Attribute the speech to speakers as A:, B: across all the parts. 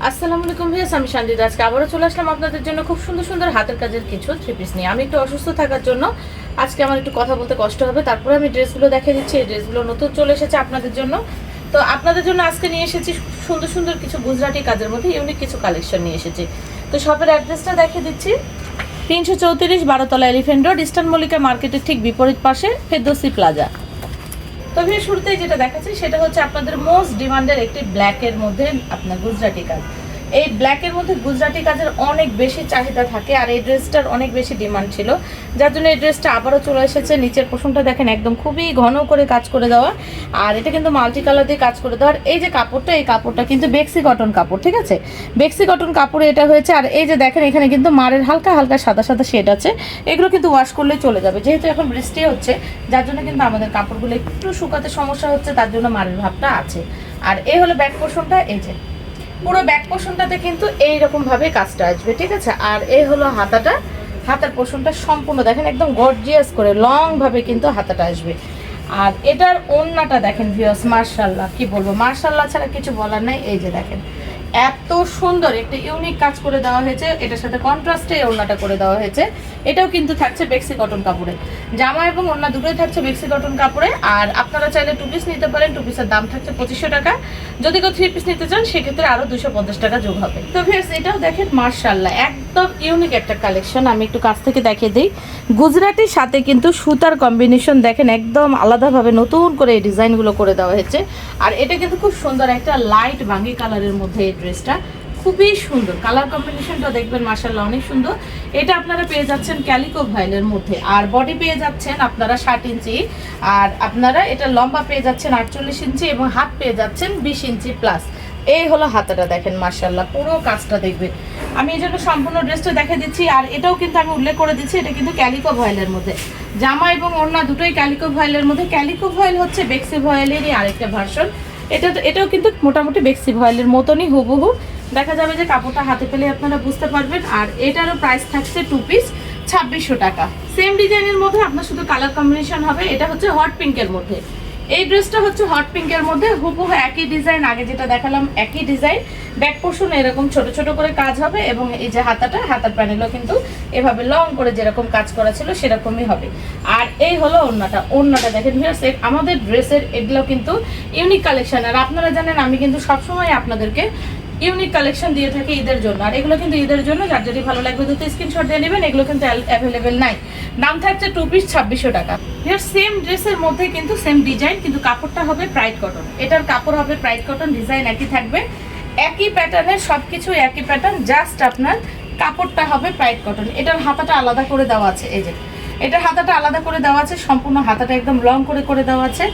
A: আসসালামু আলাইকুম ভিউয়ার্স, আমি শান্তিদা। আজকে আবারও চলে আসলাম আপনাদের জন্য খুব সুন্দর সুন্দর হাতের কাজের কিছু থ্রি পিস নিয়ে। আমি একটু অসুস্থ থাকার জন্য আজকে আমার একটু কথা বলতে কষ্ট হবে, তারপরে আমি ড্রেসগুলো দেখিয়ে দিচ্ছি। এই ড্রেসগুলো নতুন চলে এসেছে আপনাদের জন্য। তো আপনাদের জন্য আজকে নিয়ে এসেছি সুন্দর সুন্দর কিছু গুজরাটি কাজের মধ্যে ইউনিক কিছু কালেকশন নিয়ে এসেছি। তো শপের অ্যাড্রেসটা দেখিয়ে দিচ্ছি। 334 12তলা এলিফ্যান্ট রোড, ইস্টার্ন মল্লিকা মার্কেটের ঠিক বিপরীত পাশে ফেরদৌসি প্লাজা। তো শুরুতেই যেটা দেখাচ্ছি সেটা হচ্ছে আপনাদের মোস্ট ডিমান্ডের একটি ব্ল্যাকের মধ্যে আপনার গুজরাটি কাজ। এই ব্ল্যাকের মধ্যে গুজরাটি কাজের অনেক বেশি চাহিদা থাকে, আর এই ড্রেসটার অনেক বেশি ডিমান্ড ছিল, যার জন্য এই ড্রেসটা আবারও চলে এসেছে। নিচের পোষণটা দেখেন একদম খুবই ঘন করে কাজ করে দেওয়া, আর এটা কিন্তু মাল্টি কালার দিয়ে কাজ করে দেওয়ার। এই যে কাপড়টা, এই কাপড়টা কিন্তু বেক্সি কটন কাপড়, ঠিক আছে, বেক্সি কটন কাপড়ে এটা হয়েছে। আর এই যে দেখেন এখানে কিন্তু মারের হালকা হালকা সাদা সাদা শেড আছে, এগুলো কিন্তু ওয়াশ করলে চলে যাবে। যেহেতু এখন বৃষ্টি হচ্ছে যার জন্য কিন্তু আমাদের কাপড়গুলো একটু শুকাতে সমস্যা হচ্ছে, তার জন্য মারের ভাবটা আছে। আর এই হলো ব্যাক পোষণটা, এই যে পুরো ব্যাক পোর্শনটাতে কিন্তু এইরকম ভাবে কাজটা আসবে, ঠিক আছে। আর এই হলো হাতাটা, হাতার পোর্শনটা সম্পূর্ণ দেখেন একদম গর্জিয়াস করে লং ভাবে কিন্তু হাতাটা আসবে। আর এটার ওড়নাটা দেখেন ভিউয়ার্স, মাশাআল্লাহ, কি বলবো, মাশাআল্লাহ ছাড়া কিছু বলার নাই। এই যে দেখেন এত সুন্দর একটা ইউনিক কাজ করে দেওয়া হয়েছে, এটার সাথে কন্ট্রাস্টে ওড়নাটা করে দেওয়া হয়েছে। এটাও কিন্তু থাকছে বেক্সি কটন কাপড়ে, জামা এবং ওড়না দুটোই থাকছে বেক্সি কটন কাপড়ে। আর আপনারা চাইলে টু পিস নিতে পারেন, টু পিসের দাম থাকছে 2500 টাকা। যদি কেউ থ্রি পিস নিতে চান সেক্ষেত্রে আরো 250 টাকা যোগ হবে। তো ভিউয়ার্স এটাও দেখেন মাশাআল্লাহ একদম ইউনিক একটা কালেকশন। আমি একটু কাছ থেকে দেখিয়ে দিই। গুজরাটির সাথে কিন্তু সুতার কম্বিনেশন দেখেন একদম আলাদাভাবে নতুন করে এই ডিজাইনগুলো করে দেওয়া হয়েছে। আর এটা কিন্তু খুব সুন্দর একটা লাইট বাঙ্গি কালারের মধ্যে এই ড্রেসটা, খুবই সুন্দর কালার কম্বিনেশনটা দেখবেন মাশাআল্লাহ অনেক সুন্দর। এটা আপনারা পেয়ে যাচ্ছেন ক্যালিকো ভাইলের মধ্যে, আর বডি পেয়ে যাচ্ছেন আপনারা 60 ইঞ্চি, আর আপনারা এটা লম্বা পেয়ে যাচ্ছেন 48 ইঞ্চি, এবং হাত পেয়ে যাচ্ছেন 20 ইঞ্চি প্লাস। এই হলো হাতাটা দেখেন মাশাআল্লাহ, পুরো কাজটা দেখবেন। আমি এই জন্য সম্পূর্ণ ড্রেসটা দেখে দিচ্ছি। আর এটাও কিন্তু আমি উল্লেখ করে দিচ্ছি, এটা কিন্তু ক্যালিকো ভয়েলের মধ্যে, জামা এবং ওড়না দুটোই ক্যালিকো ভয়েলের মধ্যে। ক্যালিকো ভয়েল হচ্ছে বেক্সি ভয়েলেরই আরেকটা ভার্সন। এটাও কিন্তু মোটামুটি বেক্সি ভয়েলের মতনই হুবহু দেখা যাবে, যে কাপড়টা হাতে পেলে আপনারা বুঝতে পারবেন। আর এটারও প্রাইস থাকছে টু পিস 2600 টাকা। সেম ডিজাইনের মধ্যে আপনার শুধু কালার কম্বিনেশন হবে। এটা হচ্ছে হট পিঙ্কের মধ্যে, এই ড্রেসটা হচ্ছে হট পিঙ্কের মধ্যে হুবহু একই ডিজাইন, আগে যেটা দেখালাম একই ডিজাইন। ব্যাক পোর্শন এরকম ছোট ছোট করে কাজ হবে, এবং এই যে হাতাটা, হাতার প্যানেলও কিন্তু এভাবে লং করে যেরকম কাজ করা ছিল সেরকমই হবে। আর এই হলো ওড়নাটা, ওড়নাটা দেখেন ভিউয়ার্স, আমাদের ড্রেসের এগুলো কিন্তু ইউনিক কালেকশন। আর আপনারা জানেন আমি কিন্তু সবসময় আপনাদেরকে ইউনিক কালেকশন দিয়ে থাকি ঈদের জন্য, আর এগুলো কিন্তু ঈদের জন্য, যার যদি ভালো লাগবে দুটো স্ক্রিনশট দিয়ে নেবেন। এগুলো কিন্তু অ্যাভেলেবেল নাই। দাম থাকছে টু পিস 2600 টাকা। সেম ড্রেসের মধ্যে কিন্তু সেম ডিজাইন, কিন্তু কাপড়টা হবে প্রাইড কটন। এটার কাপড় হবে প্রাইড কটন, ডিজাইন একই থাকবে, একই প্যাটার্নের সবকিছু একই প্যাটার্ন, জাস্ট আপনার কাপড়টা হবে প্রাইড কটন। এটার হাতাটা আলাদা করে দেওয়া আছে, এই যে এটার হাতাটা আলাদা করে দেওয়া আছে, সম্পূর্ণ হাতাটা একদম লং করে দেওয়া আছে।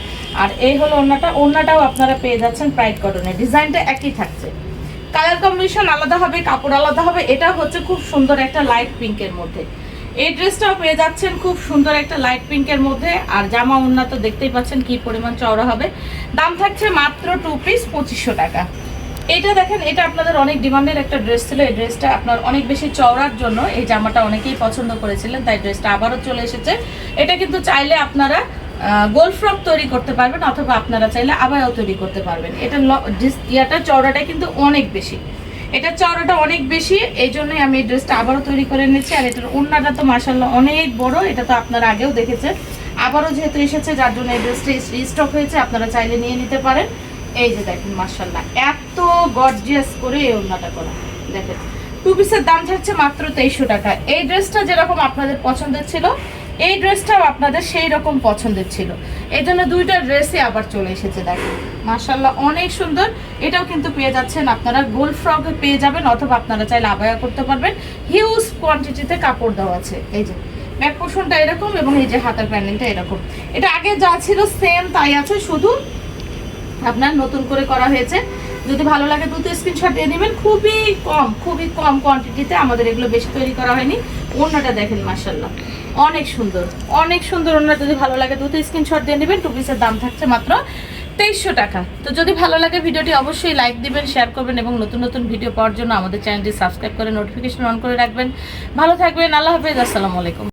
A: আর এই হলো ওড়নাটা, ওড়নাটাও আপনারা পেয়ে যাচ্ছেন প্রাইড কটনের, ডিজাইনটা একই থাকছে, কালার কম্বিনেশন আলাদা হবে, কাপড় আলাদা হবে। এটা হচ্ছে খুব সুন্দর একটা লাইট পিঙ্কের মধ্যে, এই ড্রেসটাও পেয়ে যাচ্ছেন খুব সুন্দর একটা লাইট পিঙ্কের মধ্যে। আর জামা ওড়না তো দেখতেই পাচ্ছেন কি পরিমাণ চওড়া হবে। দাম থাকছে মাত্র টু পিস 2500 টাকা। এটা দেখেন, এটা আপনাদের অনেক ডিমান্ডের একটা ড্রেস ছিল। এই ড্রেসটা আপনার অনেক বেশি চওড়ার জন্য এই জামাটা অনেকেই পছন্দ করেছিলেন, তাই ড্রেসটা আবারও চলে এসেছে। এটা কিন্তু চাইলে আপনারা গোল ফ্রক তৈরি করতে পারবেন, অথবা আপনারা চাইলে আবায়াও তৈরি করতে পারবেন। এটা ইয়াটা চওড়াটা কিন্তু অনেক বেশি, এটা চওড়াটা অনেক বেশি, এই জন্যই আমি এই ড্রেসটা আবারও তৈরি করে নিচ্ছি। আর এটার ওড়নাটা তো মাশাআল্লাহ অনেক বড়, এটা তো আপনারা আগেও দেখেছেন, আবারও যেহেতু এসেছে যার জন্য এই ড্রেসটা রিস্টক হয়েছে, আপনারা চাইলে নিয়ে নিতে পারেন। এই যে দেখেন মাশাআল্লাহ এত গর্জিয়াস করে এই ওড়নাটা করা, দেখেন টু পিসের দাম থাকছে মাত্র 2300 টাকা। এই ড্রেসটা যেরকম আপনাদের পছন্দের ছিল, এই ড্রেসটাও আপনাদের সেই রকম পছন্দের ছিল, এই জন্য দুইটা ড্রেসই আবার চলে এসেছে। দেখেন মাশাআল্লাহ অনেক সুন্দর। এটাও কিন্তু পেয়ে যাচ্ছেন আপনারা গোল ফ্রকে পেয়ে যাবেন, অথবা আপনারা চাইলে আবায়া করতে পারবেন। হিউজ কোয়ান্টিটিতে কাপড় দেওয়া আছে, এই যে ব্যাক পোর্শনটা এরকম, এবং এই যে হাতার প্যানেলটা এরকম। এটা আগে যা ছিল সেম তাই আছে, শুধু আপনার নতুন করে করা হয়েছে। যদি ভালো লাগে দুটো স্ক্রিনশট দিয়ে নেবেন। খুবই কম কোয়ান্টিটিতে, আমাদের এগুলো বেশি তৈরি করা হয়নি। ওড়নাটা দেখেন মাশাআল্লাহ অনেক সুন্দর ওড়না। যদি ভালো লাগে দুটো স্ক্রিনশট দিয়ে নেবেন। টু পিসের দাম থাকছে মাত্র 2300 টাকা। তো যদি ভালো লাগে ভিডিওটি অবশ্যই লাইক দিবেন, শেয়ার করবেন, এবং নতুন নতুন ভিডিও পাওয়ার জন্য আমাদের চ্যানেলটি সাবস্ক্রাইব করে নোটিফিকেশন অন করে রাখবেন। ভালো থাকবেন, আল্লাহ হাফেজ, আসসালামু আলাইকুম।